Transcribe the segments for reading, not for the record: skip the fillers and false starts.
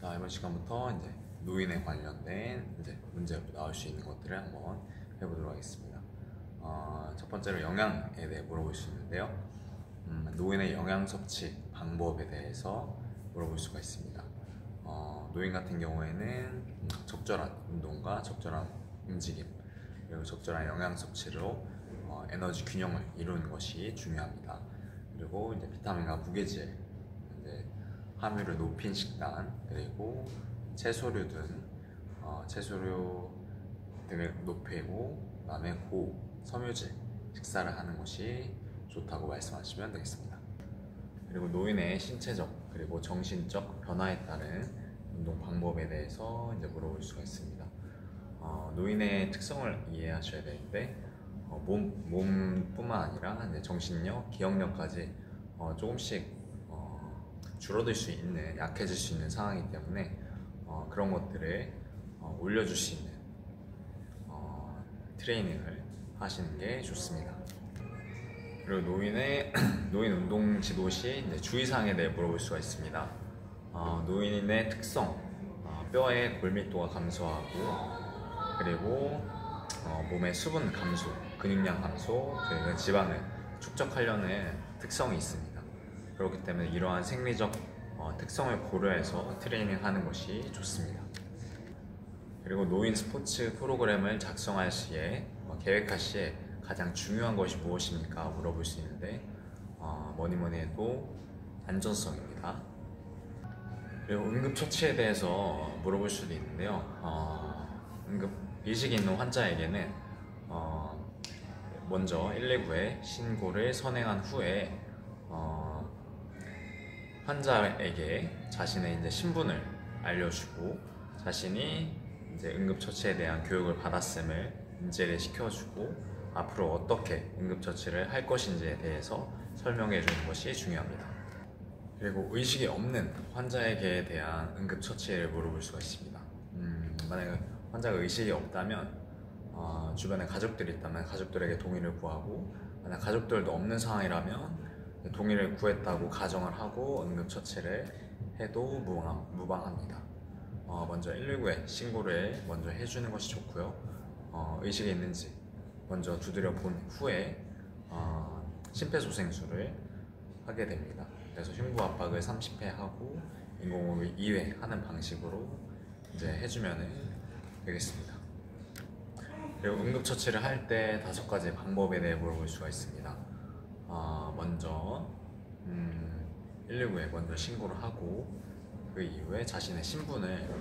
자, 이번 시간부터 이제 노인에 관련된 문제로 나올 수 있는 것들을 한번 해보도록 하겠습니다. 첫 번째로 영양에 대해 물어볼 수 있는데요. 노인의 영양 섭취 방법에 대해서 물어볼 수가 있습니다. 노인 같은 경우에는 적절한 운동과 적절한 움직임, 그리고 적절한 영양 섭취로 에너지 균형을 이루는 것이 중요합니다. 그리고 이제 비타민과 무게질, 함유를 높인 식단, 그리고 채소류 등을 높이고, 그다음에 섬유질 식사를 하는 것이 좋다고 말씀하시면 되겠습니다. 그리고 노인의 신체적 그리고 정신적 변화에 따른 운동 방법에 대해서 이제 물어볼 수가 있습니다. 노인의 특성을 이해하셔야 되는데, 몸뿐만 아니라 이제 정신력, 기억력까지 조금씩 줄어들 수 있는, 약해질 수 있는 상황이기 때문에 그런 것들을 올려줄 수 있는 트레이닝을 하시는 게 좋습니다. 그리고 노인 운동 지도 시 주의사항에 대해 물어볼 수가 있습니다. 노인의 특성, 뼈의 골밀도가 감소하고, 그리고 몸의 수분 감소, 근육량 감소, 그리고 지방을 축적하려는 특성이 있습니다. 그렇기 때문에 이러한 생리적 특성을 고려해서 트레이닝하는 것이 좋습니다. 그리고 노인 스포츠 프로그램을 작성할 시에, 계획할 시에 가장 중요한 것이 무엇입니까? 물어볼 수 있는데, 뭐니 해도 안전성입니다. 그리고 응급처치에 대해서 물어볼 수도 있는데요. 의식이 있는 환자에게는 먼저 119에 신고를 선행한 후에 환자에게 자신의 신분을 알려주고, 자신이 응급처치에 대한 교육을 받았음을 인지를 시켜주고, 앞으로 어떻게 응급처치를 할 것인지에 대해서 설명해 주는 것이 중요합니다. 그리고 의식이 없는 환자에게 대한 응급처치를 물어볼 수가 있습니다. 만약에 환자가 의식이 없다면 주변에 가족들이 있다면 가족들에게 동의를 구하고, 만약 가족들도 없는 상황이라면 동의를 구했다고 가정을 하고 응급처치를 해도 무방합니다. 먼저 119에 신고를 먼저 해주는 것이 좋고요. 의식이 있는지 먼저 두드려 본 후에 심폐소생술을 하게 됩니다. 그래서 흉부 압박을 30회 하고 인공호흡을 2회 하는 방식으로 해주면 되겠습니다. 그리고 응급처치를 할 때 5가지 방법에 대해 물어볼 수가 있습니다. 먼저 119에 먼저 신고를 하고, 그 이후에 자신의 신분을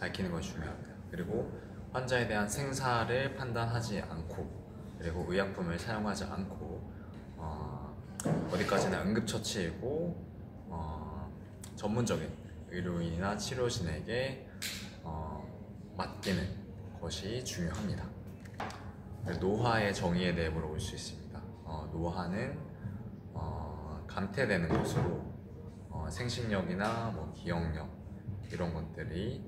밝히는 것이 중요합니다. 그리고 환자에 대한 생사를 판단하지 않고, 그리고 의약품을 사용하지 않고, 어디까지나 응급처치이고 전문적인 의료인이나 치료진에게 맡기는 것이 중요합니다. 노화의 정의에 대해 물어볼 수 있습니다. 노화는 감퇴되는 것으로 생식력이나 기억력 이런 것들이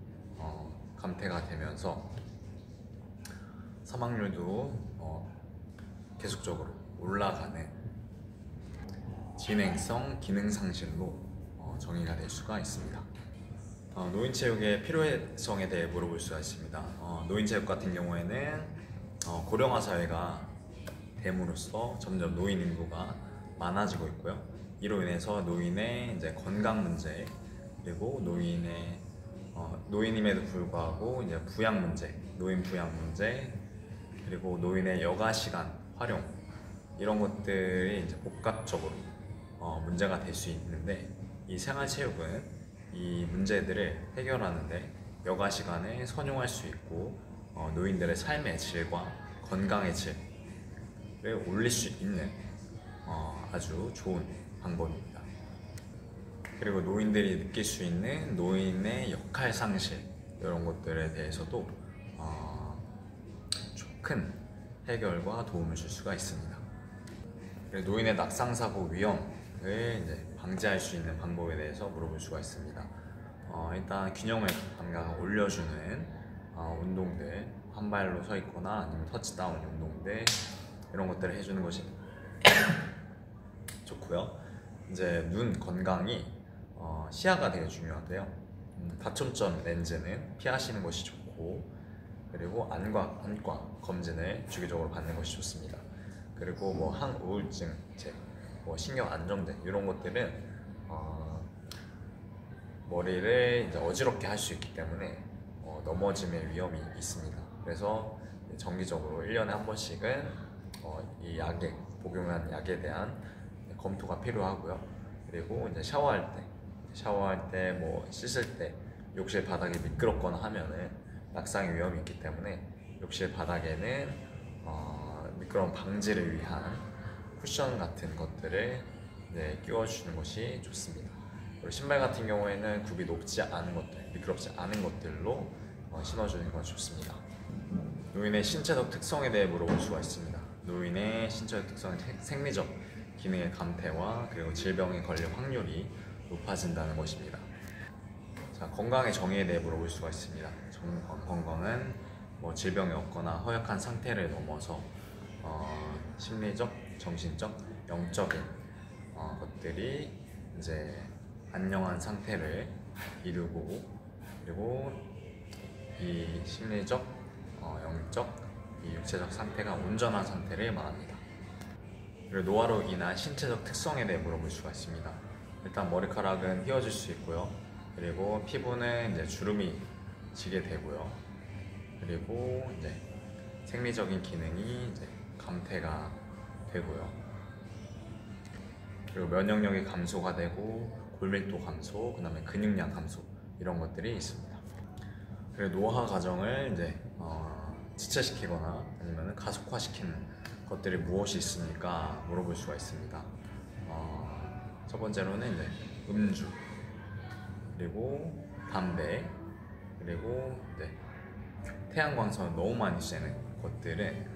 감퇴가 되면서 사망률도 계속적으로 올라가는 진행성 기능 상실로 정의가 될 수가 있습니다. 노인체육의 필요성에 대해 물어볼 수가 있습니다. 노인체육 같은 경우에는 고령화 사회가 됨으로써 점점 노인 인구가 많아지고 있고요. 이로 인해서 노인의 건강 문제, 그리고 노인임에도 불구하고 부양 문제, 노인 부양 문제, 그리고 노인의 여가 시간 활용, 이런 것들이 복합적으로 문제가 될 수 있는데, 이 생활체육은 이 문제들을 해결하는데 여가 시간에 선용할 수 있고, 노인들의 삶의 질과 건강의 질을 올릴 수 있는 아주 좋은 방법입니다. 그리고 노인들이 느낄 수 있는 노인의 역할 상실, 이런 것들에 대해서도 큰 해결과 도움을 줄 수가 있습니다. 그리고 노인의 낙상사고 위험을 방지할 수 있는 방법에 대해서 물어볼 수가 있습니다. 일단 균형을 감각을 올려주는 운동들, 한 발로 서 있거나 아니면 터치다운 운동들, 이런 것들을 해주는 것이 좋고요. 눈 건강이 시야가 되게 중요한데요. 다초점 렌즈는 피하시는 것이 좋고, 그리고 안과 검진을 주기적으로 받는 것이 좋습니다. 그리고 뭐 항우울증제, 뭐 신경 안정제 이런 것들은 머리를 이제 어지럽게 할 수 있기 때문에 넘어짐의 위험이 있습니다. 그래서 정기적으로 1년에 한 번씩은 이 약에 복용한 약에 대한 검토가 필요하고요. 그리고 이제 샤워할 때 뭐 씻을 때 욕실 바닥이 미끄럽거나 하면은 낙상의 위험이 있기 때문에 욕실 바닥에는 미끄럼 방지를 위한 쿠션 같은 것들을 끼워주는 것이 좋습니다. 그리고 신발 같은 경우에는 굽이 높지 않은 것들, 미끄럽지 않은 것들로 신어주는 건 좋습니다. 노인의 신체적 특성에 대해 물어볼 수가 있습니다. 노인의 신체적 특성은 생리적 기능의 감퇴와 그리고 질병에 걸릴 확률이 높아진다는 것입니다. 자, 건강의 정의에 대해 물어볼 수가 있습니다. 건강은 뭐 질병이 없거나 허약한 상태를 넘어서 심리적, 정신적, 영적인 것들이 이제 안녕한 상태를 이루고, 그리고 이 심리적, 영적, 이 육체적 상태가 온전한 상태를 말합니다. 그리고 노화로 인한 신체적 특성에 대해 물어볼 수가 있습니다. 일단 머리카락은 휘어질 수 있고요. 그리고 피부는 이제 주름이 지게 되고요. 그리고 이제 생리적인 기능이 이제 감퇴가 되고요. 그리고 면역력이 감소가 되고 골밀도 감소, 그 다음에 근육량 감소 이런 것들이 있습니다. 그리고 노화 과정을 이제 지체시키거나 아니면 가속화시키는 것들이 무엇이 있습니까? 물어볼 수가 있습니다. 첫 번째로는 이제 음주, 그리고 담배, 그리고 이제 태양광선을 너무 많이 쐬는 것들은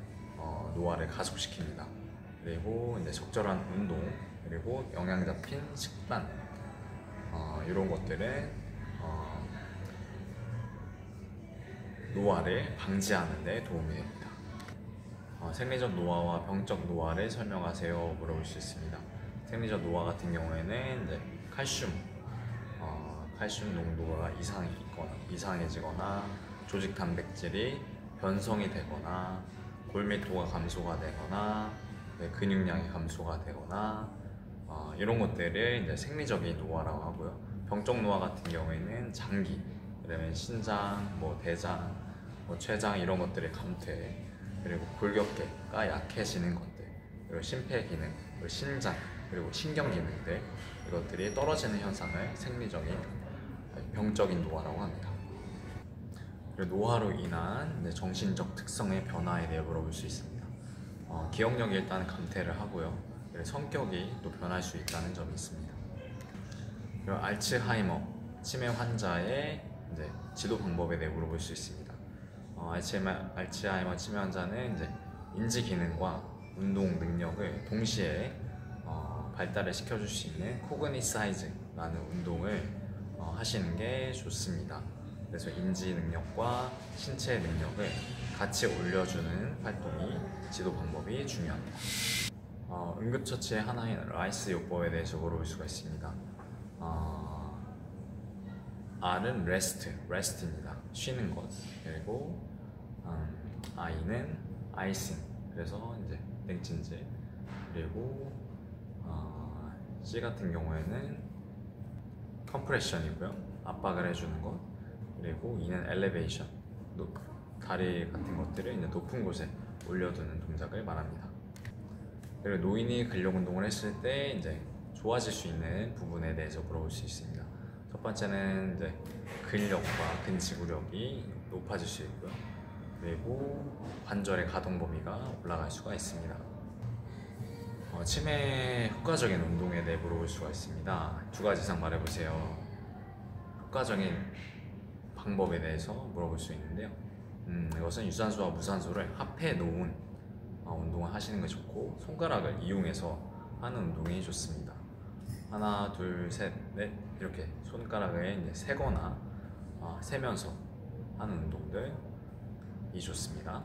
노화를 가속시킵니다. 그리고 이제 적절한 운동, 그리고 영양 잡힌 식단, 이런 것들은 노화를 방지하는 데 도움이 됩니다. 생리적 노화와 병적 노화를 설명하세요 물어볼 수 있습니다. 생리적 노화 같은 경우에는 이제 칼슘 농도가 이상해지거나 조직 단백질이 변성이 되거나 골밀도가 감소가 되거나 근육량이 감소가 되거나 이런 것들을 이제 생리적인 노화라고 하고요. 병적 노화 같은 경우에는 장기, 그다음에 신장, 뭐 대장, 뭐 췌장 이런 것들의 감퇴, 그리고 골격계가 약해지는 것들, 그리고 심폐 기능, 그리고 신장, 그리고 신경 기능들 이것들이 떨어지는 현상을 생리적인 병적인 노화라고 합니다. 그리고 노화로 인한 정신적 특성의 변화에 대해 물어볼 수 있습니다. 기억력이 일단 감퇴를 하고요. 그리고 성격이 또 변할 수 있다는 점이 있습니다. 그리고 알츠하이머 치매 환자의 지도 방법에 대해 물어볼 수 있습니다. 알츠하이머 치매 환자는 인지 기능과 운동 능력을 동시에 발달을 시켜줄 수 있는 코그니사이즈라는 운동을 하시는 게 좋습니다. 그래서 인지 능력과 신체 능력을 같이 올려주는 활동이 지도 방법이 중요합니다. 응급처치의 하나인 라이스 요법에 대해서 물어볼 수가 있습니다. R은 rest입니다. 쉬는 것. 그리고 I는 아이싱, 그래서 이제 냉찜질. 그리고 C 같은 경우에는 컴프레션이고요. 압박을 해주는 것. 그리고 E는 엘리베이션, 다리 같은 것들을 이제 높은 곳에 올려두는 동작을 말합니다. 그리고 노인이 근력 운동을 했을 때 이제 좋아질 수 있는 부분에 대해서 물어볼 수 있습니다. 첫 번째는 이제 근력과 근지구력이 높아질 수 있고요. 그리고 관절의 가동 범위가 올라갈 수가 있습니다. 치매 효과적인 운동에 대해 물어볼 수가 있습니다. 2가지 이상 말해보세요. 효과적인 방법에 대해서 물어볼 수 있는데요. 이것은 유산소와 무산소를 합해 놓은 운동을 하시는 것이 좋고, 손가락을 이용해서 하는 운동이 좋습니다. 하나, 둘, 셋, 넷 이렇게 손가락을 이제 세거나 세면서 하는 운동들이 좋습니다.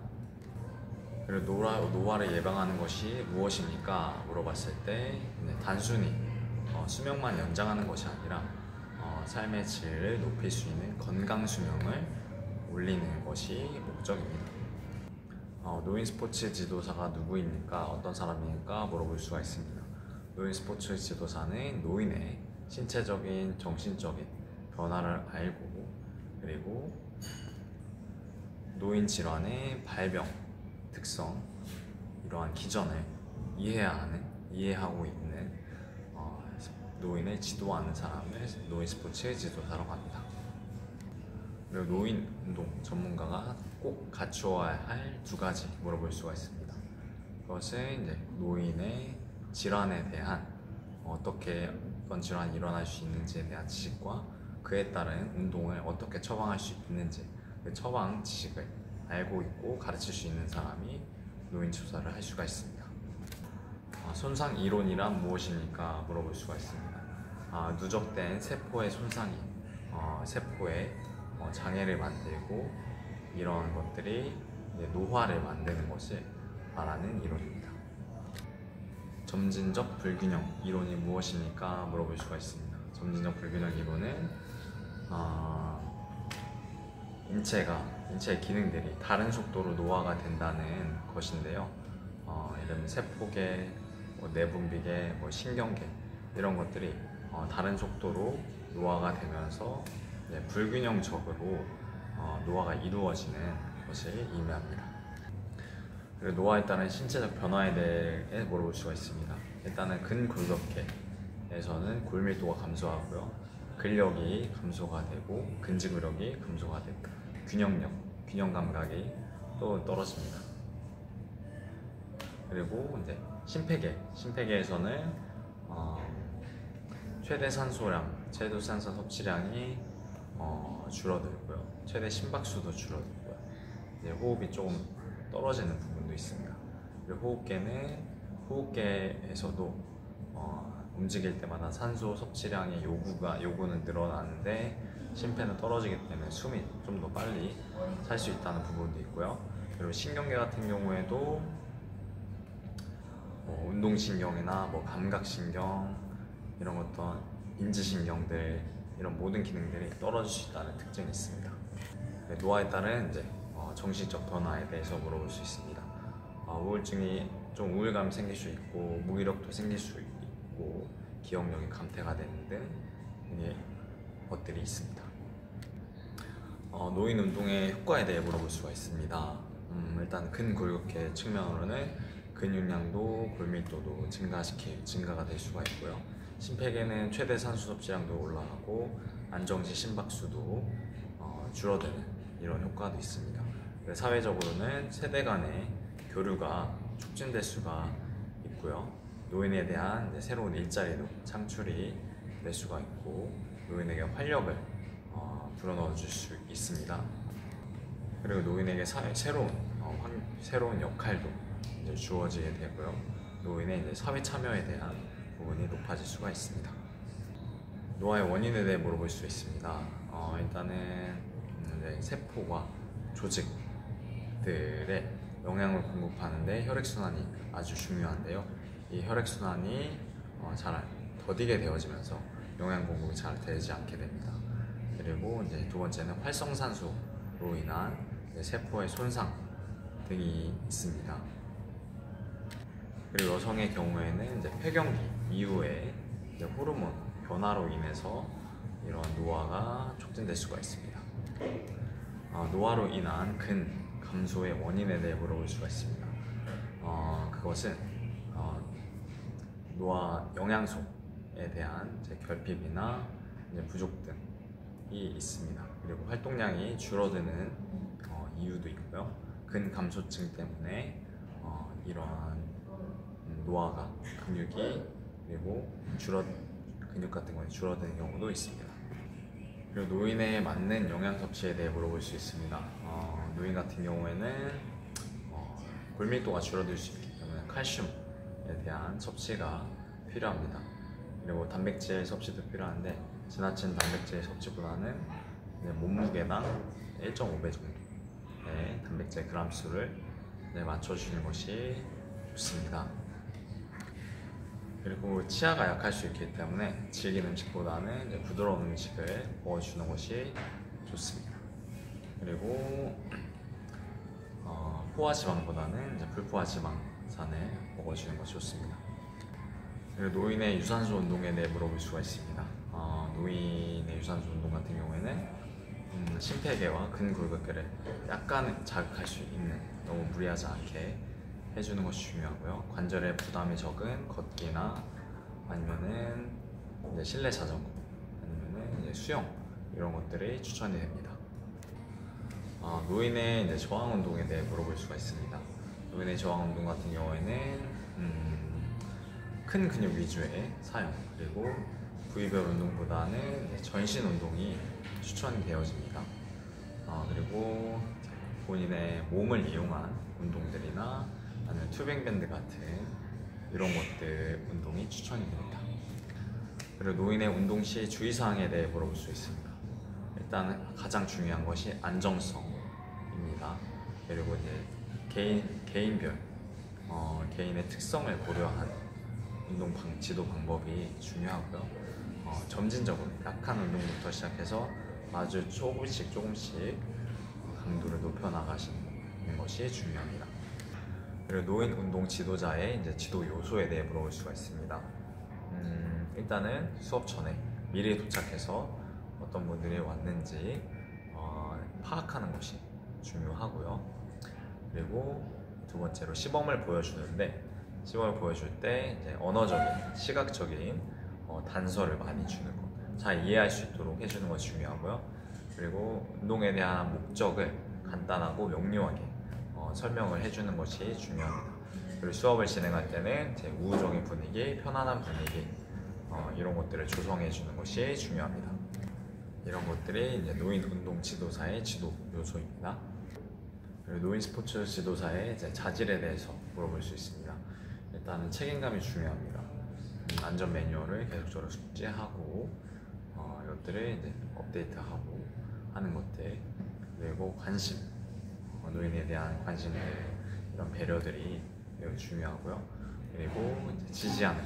그리고 노화를 예방하는 것이 무엇입니까? 물어봤을 때 단순히 수명만 연장하는 것이 아니라 삶의 질을 높일 수 있는 건강 수명을 올리는 것이 목적입니다. 노인 스포츠 지도사가 누구입니까? 어떤 사람입니까? 물어볼 수가 있습니다. 노인 스포츠 지도사는 노인의 신체적인, 정신적인 변화를 알고, 그리고 노인 질환의 발병, 특성, 이러한 기전을 이해하고 있는 노인을 지도하는 사람을 노인 스포츠 지도사라고 합니다. 그리고 노인 운동 전문가가 꼭 갖추어야 할 두 가지 물어볼 수가 있습니다. 그것은 이제 노인의 질환에 대한 어떤 질환이 일어날 수 있는지에 대한 지식과 그에 따른 운동을 어떻게 처방할 수 있는지 그 처방 지식을 알고 있고 가르칠 수 있는 사람이 노인 주사를 할 수가 있습니다. 손상 이론이란 무엇입니까? 물어볼 수가 있습니다. 누적된 세포의 손상이 세포에 장애를 만들고 이런 것들이 노화를 만드는 것을 말하는 이론입니다. 점진적 불균형 이론이 무엇입니까? 물어볼 수가 있습니다. 점진적 불균형 이론은 인체의 기능들이 다른 속도로 노화가 된다는 것인데요. 예를 들면 세포계, 내분비계, 신경계 이런 것들이 다른 속도로 노화가 되면서 불균형적으로 노화가 이루어지는 것을 의미합니다. 그리고 노화에 따른 신체적 변화에 대해 물어볼 수가 있습니다. 일단은 근골격계에서는 골밀도가 감소하고요, 근력이 감소가 되고 근지구력이 감소가 되고 균형 감각이 또 떨어집니다. 그리고 이제 심폐계에서는 최대 산소 섭취량이 줄어들고요, 최대 심박수도 줄어들고요, 이제 호흡이 조금 떨어지는 부분도 있습니다. 그리고 호흡계에서도 움직일 때마다 산소 섭취량의 요구는 늘어나는데 심폐는 떨어지기 때문에 숨이 좀 더 빨리 살 수 있다는 부분도 있고요. 그리고 신경계 같은 경우에도 운동신경이나 감각신경, 이런 어떤 인지신경들, 이런 모든 기능들이 떨어질 수 있다는 특징이 있습니다. 노화에 따른 정신적 변화에 대해서 물어볼 수 있습니다. 우울증이 좀 우울감이 생길 수 있고, 무기력도 생길 수 있고, 기억력이 감퇴가 되는 등 것들이 있습니다. 노인 운동의 효과에 대해 물어볼 수가 있습니다. 일단 근골격계 측면으로는 근육량도 골밀도도 증가가 될 수가 있고요. 심폐계는 최대 산소 섭취량도 올라가고 안정시 심박수도 줄어드는 이런 효과도 있습니다. 사회적으로는 세대 간의 교류가 촉진될 수가 있고요. 노인에 대한 새로운 일자리도 창출이 될 수가 있고, 노인에게 활력을 불어넣어 줄 수 있습니다. 그리고 노인에게 새로운 역할도 주어지게 되고요. 노인의 사회 참여에 대한 부분이 높아질 수가 있습니다. 노화의 원인에 대해 물어볼 수 있습니다. 일단은 세포와 조직들의 영양을 공급하는데 혈액순환이 아주 중요한데요. 이 혈액순환이 잘 더디게 되어지면서 영양 공급이 잘 되지 않게 됩니다. 그리고 두 번째는 활성산소로 인한 세포의 손상 등이 있습니다. 그리고 여성의 경우에는 폐경기 이후에 호르몬 변화로 인해서 이런 노화가 촉진될 수가 있습니다. 노화로 인한 근 감소의 원인에 대해 물어볼 수가 있습니다. 그것은 노화 영양소에 대한 결핍이나 부족 등이 있습니다. 그리고 활동량이 줄어드는 이유도 있고요. 근 감소증 때문에 이러한 노화가 근육 같은 거에 줄어드는 경우도 있습니다. 그리고 노인에 맞는 영양 섭취에 대해 물어볼 수 있습니다. 노인 같은 경우에는 골밀도가 줄어들 수 있기 때문에 칼슘에 대한 섭취가 필요합니다. 그리고 단백질 섭취도 필요한데 지나친 단백질 섭취보다는 몸무게당 1.5배 정도의 단백질 그램수를 맞춰주는 것이 좋습니다. 그리고 치아가 약할 수 있기 때문에 질긴 음식보다는 이제 부드러운 음식을 먹어주는 것이 좋습니다. 그리고 포화지방보다는 이제 불포화지방산을 먹어주는 것이 좋습니다. 그리고 노인의 유산소 운동에 대해 물어볼 수가 있습니다. 노인의 유산소 운동 같은 경우에는 심폐계와 근골격계를 약간 자극할 수 있는, 너무 무리하지 않게 해주는 것이 중요하고요. 관절에 부담이 적은 걷기나 아니면은 이제 실내 자전거, 아니면은 이제 수영, 이런 것들이 추천이 됩니다. 노인의 이제 저항 운동에 대해 물어볼 수가 있습니다. 노인의 저항 운동 같은 경우에는 큰 근육 위주의 사용, 그리고 부위별 운동보다는 이제 전신 운동이 추천이 되어집니다. 그리고 본인의 몸을 이용한 운동들이나 아니면 튜빙밴드 같은 이런 것들 운동이 추천이 됩니다. 그리고 노인의 운동 시 주의사항에 대해 물어볼 수 있습니다. 일단 가장 중요한 것이 안정성입니다. 그리고 이제 개인별 개인의 특성을 고려한 운동 지도 방법이 중요하고요. 점진적으로 약한 운동부터 시작해서 아주 조금씩 강도를 높여 나가시는 것이 중요합니다. 그리고 노인 운동 지도자의 이제 지도 요소에 대해 물어볼 수가 있습니다. 일단은 수업 전에 미리 도착해서 어떤 분들이 왔는지 파악하는 것이 중요하고요. 그리고 두 번째로 시범을 보여주는데, 시범을 보여줄 때 이제 언어적인, 시각적인 단서를 많이 주는 것, 잘 이해할 수 있도록 해주는 것이 중요하고요. 그리고 운동에 대한 목적을 간단하고 명료하게 설명을 해주는 것이 중요합니다. 그리고 수업을 진행할 때는 제 우호적인 분위기, 편안한 분위기, 이런 것들을 조성해 주는 것이 중요합니다. 이런 것들이 이제 노인 운동 지도사의 지도 요소입니다. 그리고 노인 스포츠 지도사의 이제 자질에 대해서 물어볼 수 있습니다. 일단은 책임감이 중요합니다. 안전 매뉴얼을 계속적으로 숙지하고 이것들을 이제 업데이트하고 하는 것들, 그리고 관심, 노인에 대한 관심들, 이런 배려들이 매우 중요하고요. 그리고 이제 지지하는,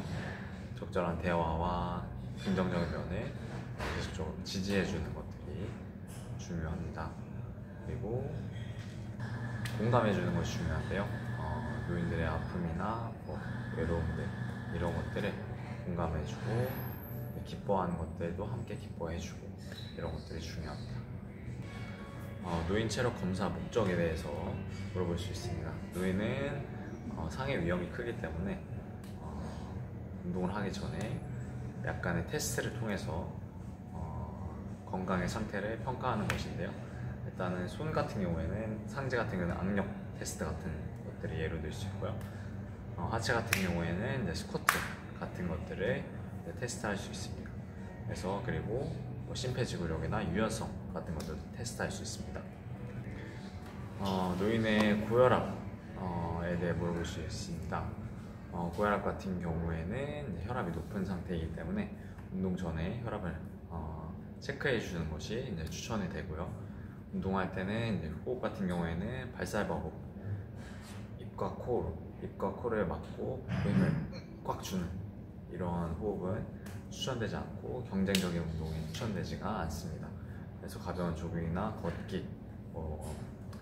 적절한 대화와 긍정적인 면을 계속적으로 지지해주는 것들이 중요합니다. 그리고 공감해주는 것이 중요한데요. 노인들의 아픔이나 외로움들, 이런 것들을 공감해주고 기뻐하는 것들도 함께 기뻐해주고, 이런 것들이 중요합니다. 노인 체력 검사 목적에 대해서 물어볼 수 있습니다. 노인은 상해 위험이 크기 때문에 운동을 하기 전에 약간의 테스트를 통해서 건강의 상태를 평가하는 것인데요. 일단은 손 같은 경우에는, 상체 같은 경우는 악력 테스트 같은 것들이 예로 들 수 있고요. 하체 같은 경우에는 이제 스쿼트 같은 것들을 테스트할 수 있습니다. 그래서 그리고 심폐지구력이나 유연성 같은 것들도 테스트할 수 있습니다. 노인의 고혈압에 대해 물어볼 수 있습니다. 고혈압 같은 경우에는 혈압이 높은 상태이기 때문에 운동 전에 혈압을 체크해 주는 것이 이제 추천이 되고요. 운동할 때는 이제 호흡 같은 경우에는 발살바 호흡, 입과 코를 막고 힘을 꽉 주는 이러한 호흡은 추천되지 않고, 경쟁적인 운동이 추천되지가 않습니다. 그래서 가벼운 조깅이나 걷기,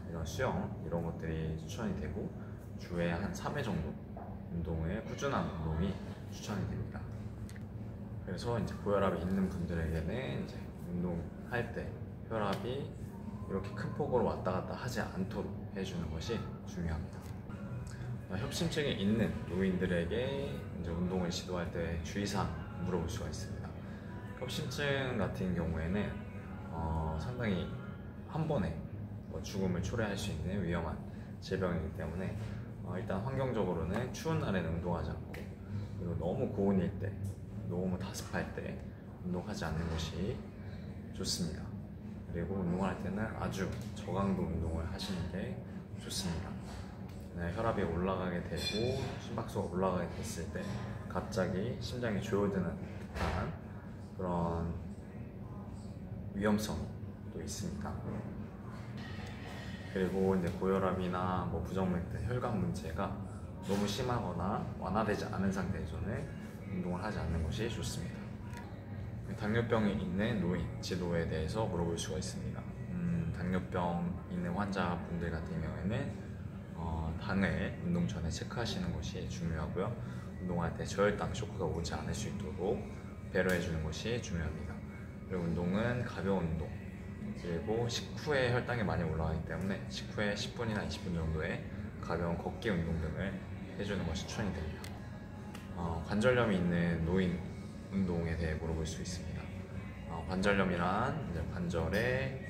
이런 수영, 이런 것들이 추천이 되고, 주에 한 3회 정도 꾸준한 운동이 추천이 됩니다. 그래서 이제 고혈압이 있는 분들에게는 이제 운동할 때 혈압이 이렇게 큰 폭으로 왔다 갔다 하지 않도록 해주는 것이 중요합니다. 협심증이 있는 노인들에게 이제 운동을 시도할 때 주의사항 물어볼 수가 있습니다. 협심증 같은 경우에는 상당히 한 번에 죽음을 초래할 수 있는 위험한 질병이기 때문에 일단 환경적으로는 추운 날에는 운동하지 않고, 그리고 너무 고온일 때, 너무 다습할 때 운동하지 않는 것이 좋습니다. 그리고 운동할 때는 아주 저강도 운동을 하시는 게 좋습니다. 혈압이 올라가게 되고 심박수가 올라가게 됐을 때 갑자기 심장이 조여드는 듯한 그런 위험성도 있습니다. 그리고 이제 고혈압이나 부정맥 등 혈관 문제가 너무 심하거나 완화되지 않은 상태에서는 운동을 하지 않는 것이 좋습니다. 당뇨병이 있는 노인 지도에 대해서 물어볼 수가 있습니다. 당뇨병 있는 환자분들 같은 경우에는 당을 운동 전에 체크하시는 것이 중요하고요. 운동할 때 저혈당 쇼크가 오지 않을 수 있도록 배려해 주는 것이 중요합니다. 그리고 운동은 가벼운 운동, 그리고 식후에 혈당이 많이 올라가기 때문에 식후에 10분이나 20분 정도의 가벼운 걷기 운동 등을 해주는 것이 추천이 됩니다. 관절염이 있는 노인 운동에 대해 물어볼 수 있습니다. 관절염이란 이제 관절의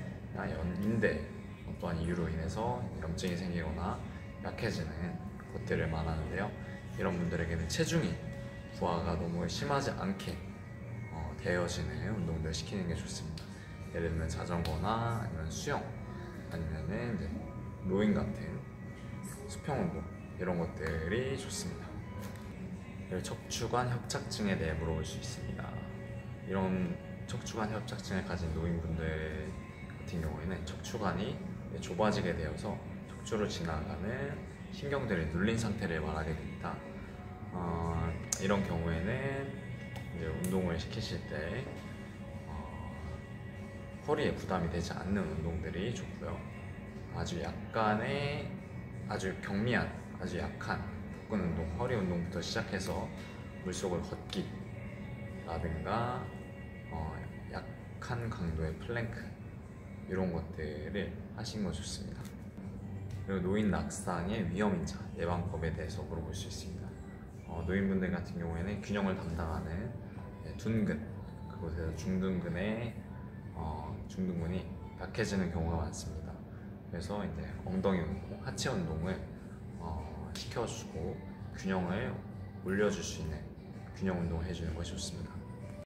인대 어떠한 이유로 인해서 염증이 생기거나 약해지는 것들을 말하는데요. 이런 분들에게는 체중이 부하가 너무 심하지 않게 되어지는 운동들을 시키는 게 좋습니다. 예를 들면 자전거나 아니면 수영, 아니면은 이제 로잉 같은 수평 운동, 이런 것들이 좋습니다. 그리고 척추관 협착증에 대해 물어볼 수 있습니다. 이런 척추관 협착증을 가진 노인분들 같은 경우에는 척추관이 좁아지게 되어서 척추로 지나가는 신경들이 눌린 상태를 말하게 됩니다. 이런 경우에는 이제 운동을 시키실 때 허리에 부담이 되지 않는 운동들이 좋고요. 아주 약간의 아주 경미한, 아주 약한 복근 운동, 허리 운동부터 시작해서 물속을 걷기라든가 약한 강도의 플랭크, 이런 것들을 하시는 거 좋습니다. 그리고 노인 낙상의 위험인자 예방법에 대해서 물어볼 수 있습니다. 노인분들 같은 경우에는 균형을 담당하는 둔근, 그곳에서 중둔근의 중둔근이 약해지는 경우가 많습니다. 그래서 이제 엉덩이 운동, 하체 운동을 시켜주고 균형을 올려줄 수 있는 균형 운동을 해주는 것이 좋습니다.